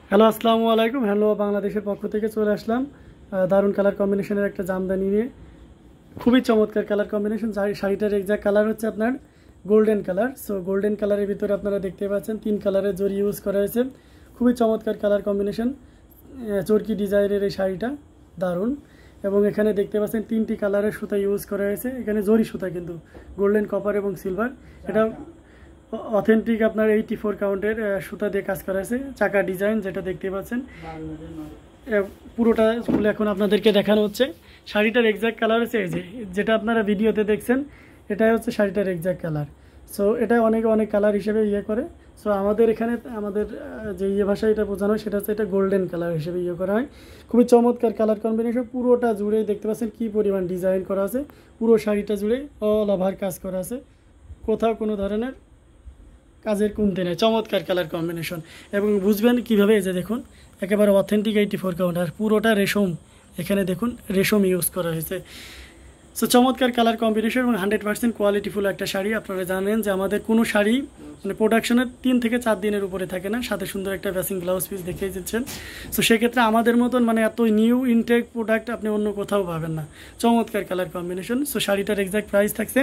Hello আসসালামু আলাইকুম। Handloom of বাংলাদেশের পক্ষ থেকে চলে আসলাম দারুণ কালার কম্বিনেশনের একটা জামদানি নিয়ে। খুবই চমৎকার কালার কম্বিনেশন। শাড়িটার এক্সাক্ট কালার হচ্ছে আপনার গোল্ডেন কালার। সো গোল্ডেন কালারের ভিতরে আপনারা দেখতে পাচ্ছেন 3 কালারের জরি ইউজ করা হয়েছে। খুবই চমৎকার কালার কম্বিনেশন, চরকি ডিজাইনের এই শাড়িটা দারুণ। এবং এখানে দেখতে পাচ্ছেন 3টি কালারের সুতা ইউজ করা হয়েছে। এখানে জরি সুতা কিন্তু গোল্ডেন, কপার এবং সিলভার। এটা অথেন্টিক আপনার 84 কাউন্টের সুতা দিয়ে কাজ করা আছে। চাকা ডিজাইন যেটা দেখতে পাচ্ছেন পুরোটা খুলে এখন আপনাদেরকে দেখানো হচ্ছে। শাড়িটার এক্সাক্ট কালার হচ্ছে এই যেটা আপনারা ভিডিওতে দেখছেন, এটাই হচ্ছে শাড়িটার এক্সাক্ট কালার। সো এটা অনেক কালার হিসেবে করে। সো আমাদের এখানে আমাদের যে ভাষায় এটা বোঝানো হয় সেটা হচ্ছে এটা গোল্ডেন কালার হিসেবে করা হয়। খুবই চমৎকার কালার কম্বিনেশন। পুরোটা জুড়ে দেখতে পাচ্ছেন কী পরিমাণ ডিজাইন করা আছে। পুরো শাড়িটা জুড়ে অল ওভার কাজ করা আছে, কোথাও কোনো ধরনের কাজের কমতি নেই। চমৎকার কালার কম্বিনেশন। এবং বুঝবেন কীভাবে, এই যে দেখুন একেবারে অথেন্টিক 84 কাউন্ট, আর পুরোটা রেশম। এখানে দেখুন রেশম ইউজ করা হয়েছে। সো চমৎকার কালার কম্বিনেশন এবং 100% কোয়ালিটিফুল একটা শাড়ি। আপনারা জানেন যে আমাদের কোনো শাড়ি মানে প্রোডাকশনের 3 থেকে 4 দিনের উপরে থাকে না। সাথে সুন্দর একটা ব্যাসিং ব্লাউজ পিস দেখিয়ে দিচ্ছেন। সো সেক্ষেত্রে আমাদের মতন মানে এত নিউ ইনটেক প্রোডাক্ট আপনি অন্য কোথাও পাবেন না। চমৎকার কালার কম্বিনেশন। সো শাড়িটার এক্সাক্ট প্রাইস থাকছে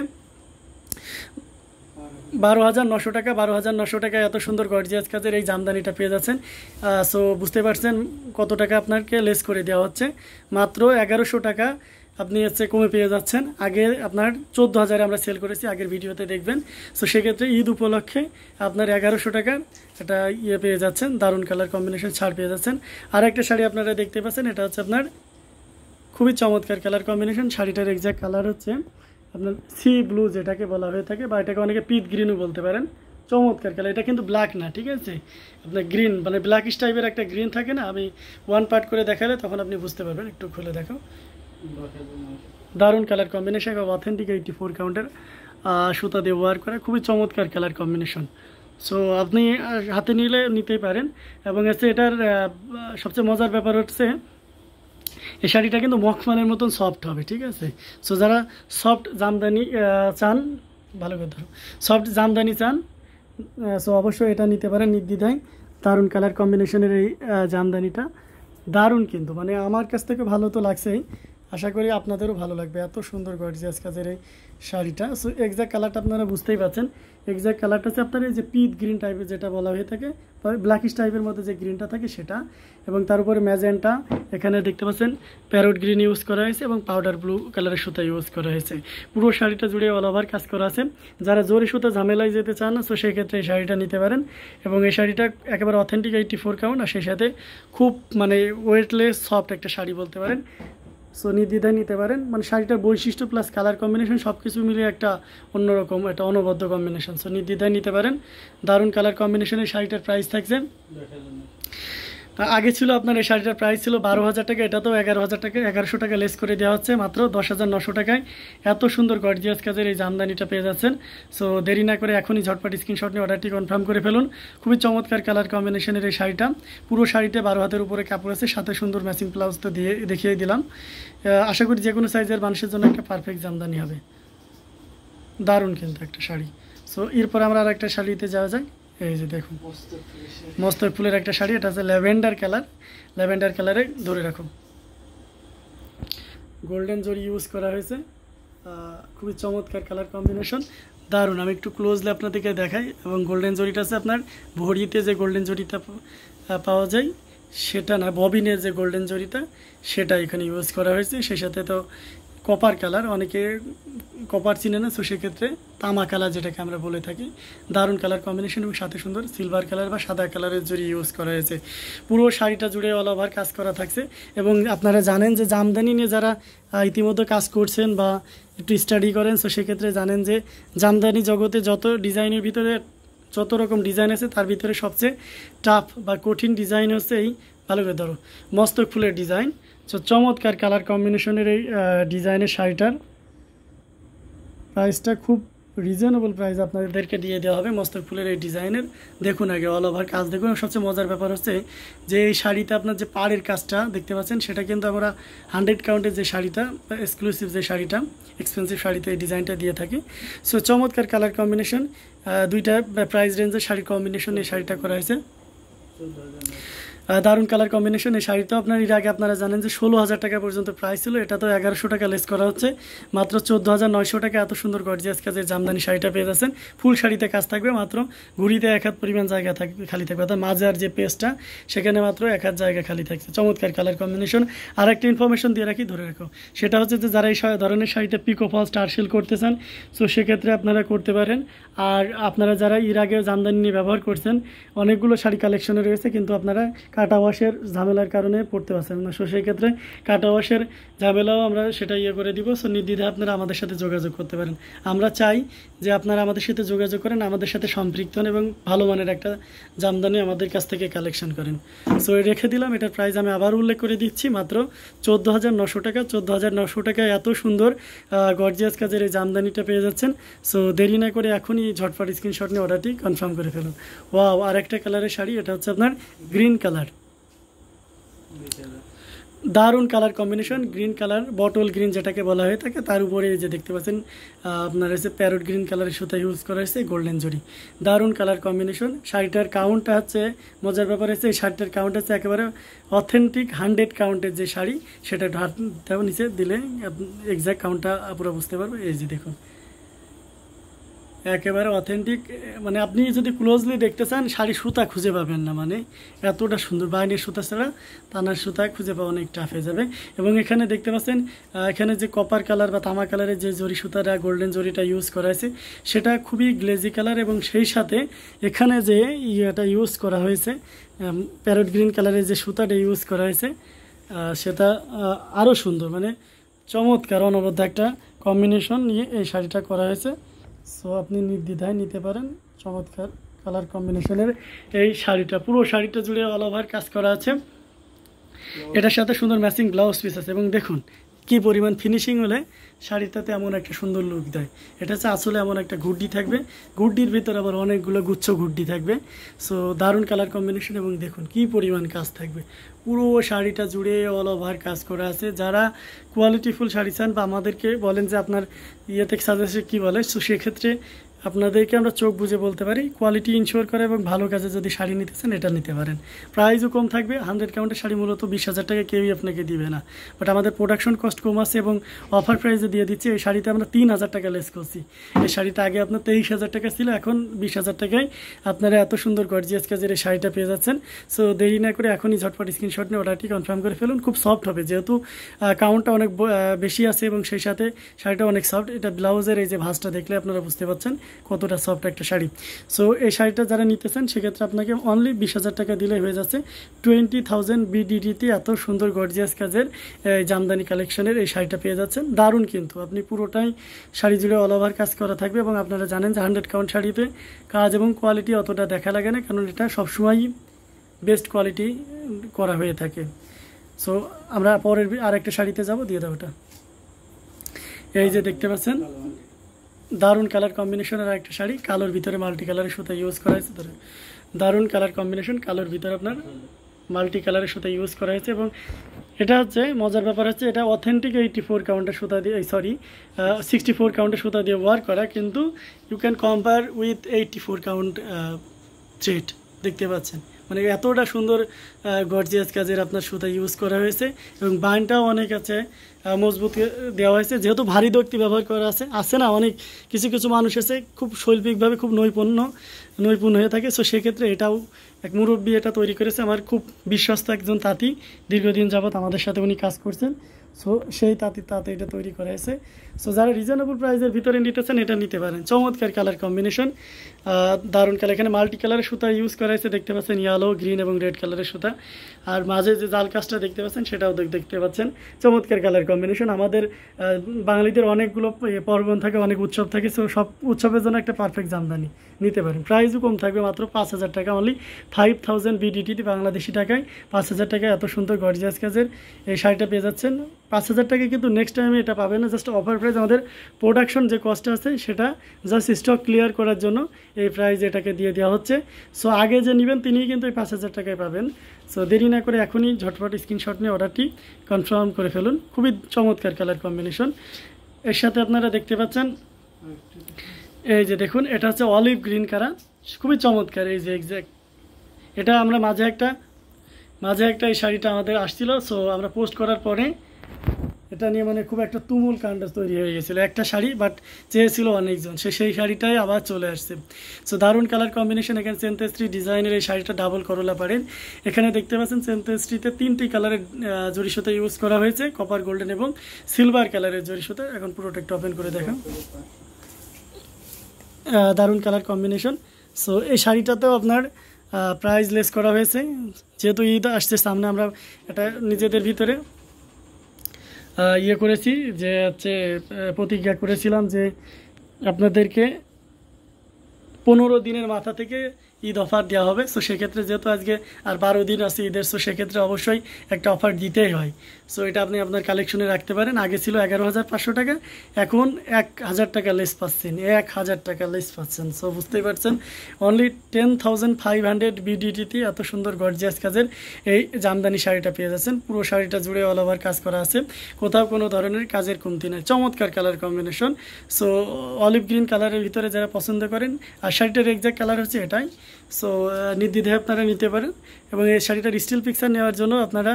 12,900 টাকা। 12,900 টাকায় এত সুন্দর গর্জিয়াস কাজের এই জামদানিটা পেয়ে যাচ্ছেন। সো বুঝতে পারছেন কত টাকা আপনাকে লেস করে দেওয়া হচ্ছে। মাত্র 1100 টাকা আপনি কমে পেয়ে যাচ্ছেন। আগে আপনার 14,000 আমরা সেল করেছি, আগের ভিডিওতে দেখবেন। সো সেক্ষেত্রে ঈদ উপলক্ষে আপনার 1100 টাকার একটা পেয়ে যাচ্ছেন, দারুণ কালার কম্বিনেশন ছাড় পেয়ে যাচ্ছেন। আর একটা শাড়ি আপনারা দেখতে পাচ্ছেন, এটা হচ্ছে আপনার খুবই চমৎকার কালার কম্বিনেশন। শাড়িটার এক্সাক্ট কালার হচ্ছে আপনার সি ব্লু যেটাকে বলা হয়ে থাকে, বা এটাকে অনেকে পিট গ্রিনও বলতে পারেন। চমৎকার কালার। এটা কিন্তু ব্ল্যাক না, ঠিক আছে, আপনার গ্রিন মানে ব্ল্যাকিশ টাইপের একটা গ্রিন থাকে না। আমি ওয়ান পার্ট করে দেখালে তখন আপনি বুঝতে পারবেন। একটু খুলে দেখো, দারুণ কালার কম্বিনেশন। অথেন্টিক 84 কাউন্টের সুতা দিয়ে ওয়ার করা, খুবই চমৎকার কালার কম্বিনেশন। সো আপনি হাতে নিলে নিতেই পারেন। এবং এটার সবচেয়ে মজার ব্যাপার হচ্ছে এই শাড়িটা কিন্তু মখমলের মতন সফট হবে, ঠিক আছে। সো যারা সফট জামদানি চান, ভালো করে ধরো, সফট জামদানি চান, সো অবশ্যই এটা নিতে পারেন নির্দ্বিধায়। দারুণ কালার কম্বিনেশনের এই জামদানিটা দারুণ, কিন্তু মানে আমার কাছ থেকে ভালো তো লাগছেই, আশা করি আপনাদেরও ভালো লাগবে। এত সুন্দর গর্জিয়াস কাজের এই শাড়িটা। সো এক্সাক্ট কালারটা আপনারা বুঝতেই পারছেন। এক্সাক্ট কালারটা হচ্ছে আপনার এই যে পিট গ্রিন টাইপের যেটা বলা হয়ে থাকে, ব্ল্যাকিশ টাইপের মধ্যে যে গ্রিনটা থাকে সেটা। এবং তার উপরে ম্যাজেন্টা, এখানে দেখতে পাচ্ছেন প্যারট গ্রিন ইউজ করা হয়েছে এবং পাউডার ব্লু কালারের সুতা ইউজ করা হয়েছে। পুরো শাড়িটা জুড়ে অল ওভার কাজ করা আছে। যারা জরি সুতা ঝামেলায় যেতে চান না, সো সেই ক্ষেত্রে এই শাড়িটা নিতে পারেন। এবং এই শাড়িটা একেবারে অথেন্টিক 84 কাউন্ট, আর সেই সাথে খুব মানে ওয়েটলেস সফট একটা শাড়ি বলতে পারেন। সো নির্দ্বিধায় নিতে পারেন। মানে শাড়িটার বৈশিষ্ট্য প্লাস কালার কম্বিনেশন সব কিছু মিলিয়ে একটা অন্যরকম একটা অনবদ্য কম্বিনেশন। সো নির্দ্বিধায় নিতে পারেন। দারুণ কালার কম্বিনেশনের শাড়িটার প্রাইস থাকছে, আগে ছিল আপনার এই শাড়িটার প্রাইস ছিল 12,000 টাকা। এটা তো 11,000 টাকা, 1100 টাকা লেস করে দেওয়া হচ্ছে মাত্র 10,900 টাকায়। এত সুন্দর গর্জিয়াস কাজের এই জামদানিটা পেয়ে যাচ্ছেন। সো দেরি না করে এখনই ঝটপট স্ক্রিনশট নিয়ে অর্ডারটি কনফার্ম করে ফেলুন। খুবই চমৎকার কালার কম্বিনেশনের এই শাড়িটা। পুরো শাড়িতে 12 হাতের উপরে কাপড় আছে, সাথে সুন্দর ম্যাচিং ব্লাউজ তো দিয়ে দেখিয়ে দিলাম। আশা করি যে কোনো সাইজের মানুষের জন্য একটা পারফেক্ট জামদানি হবে। দারুণ কিন্তু একটা শাড়ি। সো এরপর আমরা আর একটা শাড়িতে যাওয়া যায়। এই যে দেখুন মস্তক ফুলের একটা শাড়ি। এটা হচ্ছে ল্যাভেন্ডার কালার। ল্যাভেন্ডার কালারে ধরে রাখুন, গোল্ডেন জরি ইউজ করা হয়েছে। খুবই চমৎকার কালার কম্বিনেশন, দারুণ। আমি একটু ক্লোজলি আপনাদেরকে দেখাই। এবং গোল্ডেন জরিটা আছে আপনার ভরিতে যে গোল্ডেন জরিটা পাওয়া যায় সেটা না, ববিনের যে গোল্ডেন জরিটা সেটা এখানে ইউজ করা হয়েছে। সেই সাথে তো কপার কালার, অনেকে কপার চিনে না, সো সেক্ষেত্রে তামা কালার যেটাকে আমরা বলে থাকি। দারুণ কালার কম্বিনেশন এবং সাথে সুন্দর সিলভার কালার বা সাদা কালারের জরি ইউজ করা হয়েছে। পুরো শাড়িটা জুড়ে অল ওভার কাজ করা থাকছে। এবং আপনারা জানেন যে জামদানি নিয়ে যারা ইতিমধ্যে কাজ করছেন বা একটু স্টাডি করেন, সো সেক্ষেত্রে জানেন যে জামদানি জগতে যত ডিজাইনের ভিতরে যত রকম ডিজাইন আছে তার ভিতরে সবচেয়ে টাফ বা কঠিন ডিজাইন হচ্ছে এই, ভালো করে ধরো, মস্তক ফুলের ডিজাইন। সো চমৎকার কালার কম্বিনেশনের এই ডিজাইনের শাড়িটার প্রাইসটা খুব রিজনেবল প্রাইস আপনাদেরকে দিয়ে দেওয়া হবে। মস্তক ফুলের এই ডিজাইনের দেখুন, আগে অল ওভার কাজ দেখুন। সবচেয়ে মজার ব্যাপার হচ্ছে যে এই শাড়িতে আপনার যে পাড়ের কাজটা দেখতে পাচ্ছেন সেটা কিন্তু আমরা 100 কাউন্টের যে শাড়িটা, এক্সক্লুসিভ যে শাড়িটা, এক্সপেন্সিভ শাড়িতে এই ডিজাইনটা দিয়ে থাকি। সো চমৎকার কালার কম্বিনেশন, দুইটা প্রাইস রেঞ্জের শাড়ির কম্বিনেশন এই শাড়িটা করা হয়েছে। দারুণ কালার কম্বিনেশন। এই শাড়িটা আপনার এর আগে আপনারা জানেন যে 16,000 টাকা পর্যন্ত প্রাইস ছিল, এটা তো 1100 টাকা লেস করা হচ্ছে, মাত্র 14,900 টাকা এত সুন্দর গর্জিয়াস কাজের জামদানি শাড়িটা পেয়ে যাচ্ছেন। ফুল শাড়িতে কাজ থাকবে, মাত্র ঘুড়িতে 1 হাত পরিমাণ জায়গা থাকবে, খালি থাকবে, অর্থাৎ মাঝার যে পেজটা সেখানে মাত্র 1 হাত জায়গা খালি থাকছে। চমৎকার কালার কম্বিনেশন। আর একটা ইনফরমেশন দিয়ে রাখি, ধরে রাখো, সেটা হচ্ছে যে যারা এই ধরনের শাড়িতে পিকো ফলস টার্সেল করতে চান, সো সেক্ষেত্রে আপনারা করতে পারেন। আর আপনারা যারা এর আগে জামদানি নিয়ে ব্যবহার করছেন, অনেকগুলো শাড়ি কালেকশনে রয়েছে, কিন্তু আপনারা কাটা ওয়াশের ঝামেলার কারণে পড়তে পারছেন না, সো সেই ক্ষেত্রে কাটা ওয়াশের ঝামেলাও আমরা সেটা করে দিব। সো নির্দ্বিধায় আপনারা আমাদের সাথে যোগাযোগ করতে পারেন। আমরা চাই যে আপনারা আমাদের সাথে যোগাযোগ করেন, আমাদের সাথে সম্পৃক্ত হন এবং ভালো মানের একটা জামদানি আমাদের কাছ থেকে কালেকশন করেন। সো রেখে দিলাম, এটার প্রাইস আমি আবার উল্লেখ করে দিচ্ছি, মাত্র 14,900 টাকা। 14,900 টাকায় এত সুন্দর গর্জিয়াস কাজের এই জামদানিটা পেয়ে যাচ্ছেন। সো দেরি না করে এখনই ঝটপট স্ক্রিনশট নিয়ে অর্ডারটি কনফার্ম করে ফেলুন। ওয়াও, আর একটা কালারের শাড়ি, এটা হচ্ছে আপনার গ্রিন কালার, দারুণ colour combination. Green colour, bottle green যেটাকে বলা হয়ে থাকে, তার উপরে যে দেখতে পাচ্ছেন আপনার হচ্ছে প্যারট গ্রিন কালারের সুতা ইউজ করা হয়েছে, গোল্ডেন জরি, দারুণ কালার কম্বিনেশন। শাড়িটার কাউন্টটা হচ্ছে মজার ব্যাপার হচ্ছে, এই শাড়িটার কাউন্ট হচ্ছে একেবারে অথেন্টিক 100 কাউন্টের যে শাড়ি, সেটা হাতটাও নিচে দিলে এক্সাক্ট কাউন্টটা পুরো বুঝতে পারবে। এই যে দেখুন, একেবারে অথেন্টিক, মানে আপনি যদি ক্লোজলি দেখতে চান শাড়ি সুতা খুঁজে পাবেন না, মানে এতটা সুন্দর। বাইরের সুতা ছাড়া তানার সুতা খুঁজে পাওয়া অনেক টাফ হয়ে যাবে। এবং এখানে দেখতে পাচ্ছেন এখানে যে কপার কালার বা তামা কালারের যে জরি সুতাটা, গোল্ডেন জরিটা ইউজ করা হয়েছে, সেটা খুবই গ্লেজি কালার। এবং সেই সাথে এখানে যে ইয়েটা ইউজ করা হয়েছে, প্যারট গ্রিন কালারের যে সুতাটা ইউজ করা হয়েছে, সেটা আরও সুন্দর, মানে চমৎকার অনবদ্য একটা কম্বিনেশন নিয়ে এই শাড়িটা করা হয়েছে। সো আপনি নির্দ্বিধায় নিতে পারেন। চমৎকার কালার কম্বিনেশনের এই শাড়িটা, পুরো শাড়িটা জুড়ে অল ওভার কাজ করা আছে। এটার সাথে সুন্দর ম্যাচিং ব্লাউজ পিস আছে। এবং দেখুন কি পরিমাণ ফিনিশিং হলে শাড়িটাতে এমন একটা সুন্দর লুক দেয়। এটা হচ্ছে আসলে এমন একটা গুড্ডি থাকবে, গুড্ডির ভিতরে আবার অনেকগুলো গুচ্ছ গুড্ডি থাকবে। সো দারুণ কালার কম্বিনেশন। এবং দেখুন কি পরিমাণ কাজ থাকবে, পুরো শাড়িটা জুড়ে অল ওভার কাজ করা আছে। যারা কোয়ালিটিফুল শাড়ি চান বা আমাদেরকে বলেন যে আপনার থেকে সাজেশন কী বলে, সো সেক্ষেত্রে আপনাদেরকে আমরা চোখ বুঝে বলতে পারি, কোয়ালিটি ইনশিওর করে এবং ভালো কাজে যদি শাড়ি নিতে চান এটা নিতে পারেন। প্রাইসও কম থাকবে। 100 কাউন্টের শাড়ি মূলত 20,000 টাকা কেউই আপনাকে দিবে না, বাট আমাদের প্রোডাকশন কস্ট কম আছে এবং অফার প্রাইসে দিয়ে দিচ্ছি। এই শাড়িতে আমরা 3,000 টাকা লেস করছি। এই শাড়িটা আগে আপনার 23,000 টাকা ছিল, এখন 20,000 টাকায় আপনারা এত সুন্দর গর্জিয়াস কাজের এই শাড়িটা পেয়ে যাচ্ছেন। সো দেরি না করে এখনই ঝটপট স্ক্রিনশট নিয়ে অর্ডারটি কনফার্ম করে ফেলুন। খুব সফট হবে, যেহেতু কাউন্টটা অনেক বেশি আছে এবং সেই সাথে শাড়িটা অনেক সফট। এটা ব্লাউজের এই যে ভাঁজটা দেখলে আপনারা বুঝতে পারছেন কতটা সফট একটা শাড়ি। সো এই শাড়িটা যারা নিতে চান সেক্ষেত্রে আপনাকে অনলি 20,000 টাকা দিলে হয়ে যাচ্ছে। 20,000 BDT এত সুন্দর গর্জিয়াস কাজের জামদানি কালেকশনের এই শাড়িটা পেয়ে যাচ্ছেন। দারুণ, কিন্তু আপনি পুরোটাই শাড়ি জুড়ে অল ওভার কাজ করা থাকবে। এবং আপনারা জানেন যে 100 কাউন্ট শাড়িতে কাজ এবং কোয়ালিটি অতটা দেখা লাগে না, কারণ এটা সবসময়ই বেস্ট কোয়ালিটি করা হয়ে থাকে। সো আমরা পরের আরেকটা শাড়িতে যাব, দিয়ে দাও ওটা। এই যে দেখতে পাচ্ছেন দারুণ কালার কম্বিনেশনের একটা শাড়ি, কালোর ভিতরে মাল্টি কালারের সুতা ইউজ করা হয়েছে। দারুণ কালার কম্বিনেশন, কালোর ভিতরে আপনার মাল্টি কালারের সুতা ইউজ করা হয়েছে। এবং এটা হচ্ছে মজার ব্যাপার হচ্ছে, এটা অথেন্টিক 84 কাউন্টের সুতা দিয়ে, 64 কাউন্টের সুতা দিয়ে ওয়ার্ক করা, কিন্তু you can compare with 84 count thread. দেখতে পাচ্ছেন মানে এতটা সুন্দর গর্জিয়াস কাজের আপনার সুতা ইউজ করা হয়েছে। এবং বাইনটাও অনেক আছে, মজবুত দেওয়া হয়েছে, যেহেতু ভারী দক্তি ব্যবহার করা আছে না, অনেক কিছু কিছু মানুষ আছে খুব শৈল্পিকভাবে খুব নৈপুণ্য হয়ে থাকে। সো সেক্ষেত্রে এটাও এক মুরব্বী এটা তৈরি করেছে, আমার খুব বিশ্বস্ত একজন তাঁতি, দীর্ঘদিন যাবৎ আমাদের সাথে উনি কাজ করছেন। সো সেই তাঁতে এটা তৈরি করা হয়েছে। সো যারা রিজনেবল প্রাইসের ভিতরে নিতে চান এটা নিতে পারেন। চমৎকার কালার কম্বিনেশন, দারুণ কালার। এখানে মাল্টি কালারের সুতা ইউজ করা হয়েছে, দেখতে পাচ্ছেন ইয়েলো, গ্রিন এবং রেড কালারের সুতা। আর মাঝে যে জাল কাজটা দেখতে পাচ্ছেন সেটাও দেখতে পাচ্ছেন। চমৎকার কালার কম্বিনেশন। আমাদের বাঙালিদের অনেকগুলো পার্বণ থাকে, অনেক উৎসব থাকে, সো সব উৎসবের জন্য একটা পারফেক্ট জামদানি নিতে পারেন। প্রাইসও কম থাকবে, মাত্র 5,000 টাকা, অনলি 5,000 BDT বাংলাদেশি টাকায় 5,000 টাকায় এত সুন্দর গর্জিয়াস কাজের এই শাড়িটা পেয়ে যাচ্ছেন। 5,000 টাকায় কিন্তু নেক্সট টাইমে এটা পাবেন না, জাস্ট অফার প্রাইস। আমাদের প্রোডাকশন যে কস্ট আছে সেটা জাস্ট স্টক ক্লিয়ার করার জন্য এই প্রাইস এটাকে দিয়ে দেওয়া হচ্ছে। সো আগে যে নেবেন তিনিই কিন্তু এই 5,000 টাকায় পাবেন। সো দেরি না করে এখনই ঝটপট স্ক্রিনশট নিয়ে অর্ডারটি কনফার্ম করে ফেলুন। খুবই চমৎকার কালার কম্বিনেশন। এর সাথে আপনারা দেখতে পাচ্ছেন এই যে দেখুন, এটা হচ্ছে অলিভ গ্রিন কালার, খুবই চমৎকার। এই যে এক্স্যাক্ট এটা আমরা মাঝে একটা এই শাড়িটা আমাদের আসছিল, সো আমরা পোস্ট করার পরে এটা নিয়ে মানে খুব একটা তুমুল কাণ্ড তৈরি হয়ে গেছিলো। একটা শাড়ি বাট চেয়েছিল অনেকজন, সেই শাড়িটাই আবার চলে আসছে। সো দারুণ কালার কম্বিনেশন। এখানে সেন্তেস্ট্রি ডিজাইনের এই শাড়িটা ডাবল করলা পারেন। এখানে দেখতে পাচ্ছেন সেন্তেস্ট্রিতে 3টি কালারের জরি সুতা ইউজ করা হয়েছে, কপার, গোল্ডেন এবং সিলভার কালারের জরি সুতা। এখন পুরোটা একটু ওপেন করে দেখান, দারুণ কালার কম্বিনেশন। সো এই শাড়িটাতেও আপনার প্রাইস লেস করা হয়েছে, যেহেতু ঈদ আসছে সামনে। আমরা এটা নিজেদের ভিতরে করেছি যে হচ্ছে প্রতিজ্ঞা করেছিলাম যে আপনাদেরকে 15 দিনের মাথা থেকে ঈদ অফার দেওয়া হবে। সো সেক্ষেত্রে যেহেতু আজকে আর 12 দিন আছে ঈদের, সো সেক্ষেত্রে অবশ্যই একটা অফার দিতেই হয়। সো এটা আপনি আপনার কালেকশনে রাখতে পারেন। আগে ছিল 11,500 টাকা, এখন 1,000 টাকা লেস পাচ্ছেন, 1,000 টাকা লেস পাচ্ছেন। সো বুঝতেই পারছেন, অনলি 10,500 বিডিটিতে এত সুন্দর গর্জিয়াস কাজের এই জামদানি শাড়িটা পেয়ে যাচ্ছেন। পুরো শাড়িটা জুড়ে অল ওভার কাজ করা আছে, কোথাও কোনো ধরনের কাজের কমতি নেই। চমৎকার colour combination. So olive green কালারের ভিতরে যারা পছন্দ করেন, আর শাড়িটার এক্সাক্ট কালার হচ্ছে এটাই। সো নির্দ্বিধায় আপনারা নিতে পারেন। এবং এই শাড়িটার স্টিল পিকচার নেওয়ার জন্য আপনারা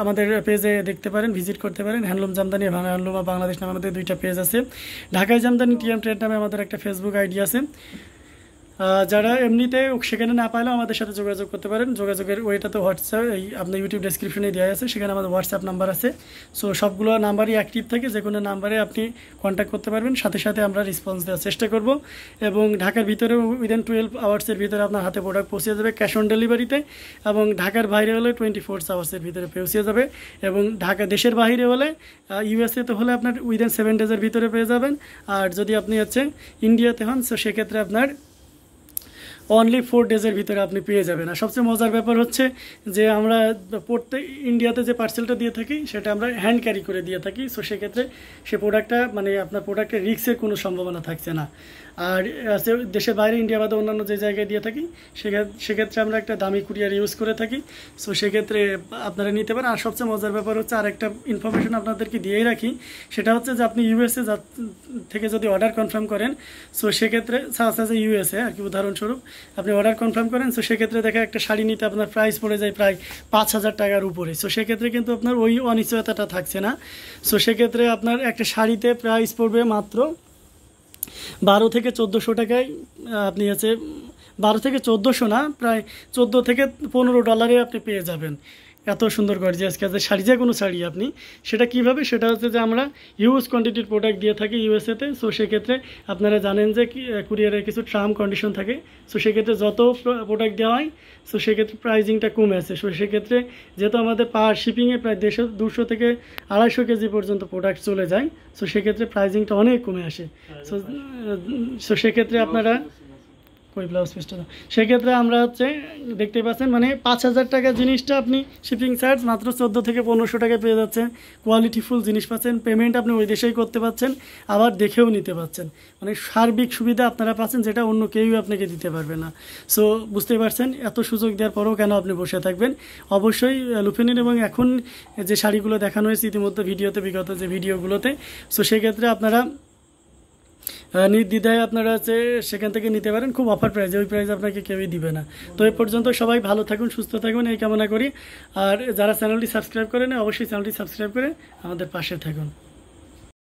আমাদের পেজে দেখতে পারেন, ভিজিট করতে পারেন। হ্যান্ডলুম জামদানি এবং হ্যান্ডলুম অফ বাংলাদেশ নামে আমাদের 2টা পেজ আছে। ঢাকায় জামদানি টিএম ট্রেড নামে আমাদের একটা ফেসবুক আইডি আছে। যারা এমনিতে সেখানে না পাইলেও আমাদের সাথে যোগাযোগ করতে পারেন। যোগাযোগের ওইটা তো হোয়াটসঅ্যাপ, এই আপনার ইউটিউব ডেসক্রিপশনে দেওয়া আছে, সেখানে আমাদের হোয়াটসঅ্যাপ নাম্বার আছে। সো সবগুলো নাম্বারই অ্যাক্টিভ থাকে, যে কোনো নাম্বারে আপনি কন্ট্যাক্ট করতে পারবেন, সাথে সাথে আমরা রেসপন্স দেওয়ার চেষ্টা করব। এবং ঢাকার ভিতরেও উইদিন 12 আওয়ার্সের ভিতরে আপনার হাতে প্রোডাক্ট পৌঁছে যাবে ক্যাশ অন ডেলিভারিতে। এবং ঢাকার বাইরে হলে 24 আওয়ার্সের ভিতরে পৌঁছে যাবে। এবং দেশের বাইরে হলে ইউএসএতে হলে আপনার উইদিন 7 ডেজের ভিতরে পেয়ে যাবেন। আর যদি আপনি হচ্ছে ইন্ডিয়াতে হন, সো সেক্ষেত্রে আপনার অনলি 4 ডেজের ভিতরে আপনি পেয়ে যাবেন। আর সবচেয়ে মজার ব্যাপার হচ্ছে যে আমরা ইন্ডিয়াতে যে পার্সেলটা দিয়ে থাকি সেটা আমরা হ্যান্ড ক্যারি করে দিয়ে থাকি। সো সেক্ষেত্রে সে প্রোডাক্টটা মানে আপনার প্রোডাক্টের রিস্কের কোনো সম্ভাবনা থাকছে না। আর দেশের বাইরে ইন্ডিয়া বাদে অন্যান্য যে জায়গায় দিয়ে থাকি সেক্ষেত্রে আমরা একটা দামি কুরিয়ার ইউজ করে থাকি। সো সেক্ষেত্রে আপনারা নিতে পারেন। আর সবচেয়ে মজার ব্যাপার হচ্ছে আরেকটা ইনফরমেশন আপনাদেরকে দিয়েই রাখি, সেটা হচ্ছে যে আপনি ইউএসএ থেকে যদি অর্ডার কনফার্ম করেন, সো সেক্ষেত্রে ইউএসএ আর কি উদাহরণস্বরূপ আপনি অর্ডার কনফার্ম করেন, সো সেক্ষেত্রে দেখা একটা শাড়ি নিতে আপনার প্রাইস পড়ে যায় প্রায় 5,000 টাকার উপরে। সো সেক্ষেত্রে কিন্তু আপনার ওই অনিশ্চয়তাটা থাকছে না। সো সেক্ষেত্রে আপনার একটা শাড়িতে প্রাইস পড়বে মাত্র 12 থেকে 1400 টাকায়। আপনি হচ্ছে 12 থেকে 1400 না, প্রায় 14 থেকে 15 ডলারে আপনি পেয়ে যাবেন এত সুন্দর গর্জিয়াস কাজের শাড়ি, যে কোনো শাড়ি আপনি। সেটা কিভাবে, সেটা হচ্ছে যে আমরা হিউজ কোয়ান্টিটির প্রোডাক্ট দিয়ে থাকি ইউএসএতে। সো সেক্ষেত্রে আপনারা জানেন যে কুরিয়ারের কিছু টার্ম কন্ডিশন থাকে। সো সেক্ষেত্রে যত প্রোডাক্ট দেওয়া হয়, সো সেক্ষেত্রে প্রাইজিংটা কমে আসে। সো সেক্ষেত্রে যেহেতু আমাদের পার শিপিংয়ে প্রায় 200 থেকে 250 কেজি পর্যন্ত প্রোডাক্ট চলে যায়, সো সেক্ষেত্রে প্রাইজিংটা অনেক কমে আসে। সো সেক্ষেত্রে আপনারা ব্লাউজ পিসটা সেক্ষেত্রে আমরা হচ্ছে দেখতে পাচ্ছেন মানে 5,000 টাকা জিনিসটা আপনি শিপিং চার্জ মাত্র 14 থেকে 1500 টাকায় পেয়ে যাচ্ছেন। কোয়ালিটিফুল জিনিস পাচ্ছেন, পেমেন্ট আপনি ওই দেশেই করতে পারছেন, আবার দেখেও নিতে পারছেন। মানে সার্বিক সুবিধা আপনারা পাচ্ছেন, যেটা অন্য কেউই আপনাকে দিতে পারবে না। সো বুঝতেই পারছেন, এত সুযোগ দেওয়ার পরেও কেন আপনি বসে থাকবেন। অবশ্যই লুফে নিন। এবং এখন যে শাড়িগুলো দেখানো হয়েছে ইতিমধ্যে ভিডিওতে, বিগত যে ভিডিওগুলোতে, সো সেক্ষেত্রে আপনারা নির্দ্বিধায় আপনারা হচ্ছে সেখান থেকে নিতে পারেন খুব অফার প্রাইসে। ওই প্রাইস আপনাকে কেউই দিবে না। তো এই পর্যন্ত সবাই ভালো থাকুন, সুস্থ থাকুন এই কামনা করি। আর যারা চ্যানেলটি সাবস্ক্রাইব করেন, অবশ্যই চ্যানেলটি সাবস্ক্রাইব করে আমাদের পাশে থাকুন।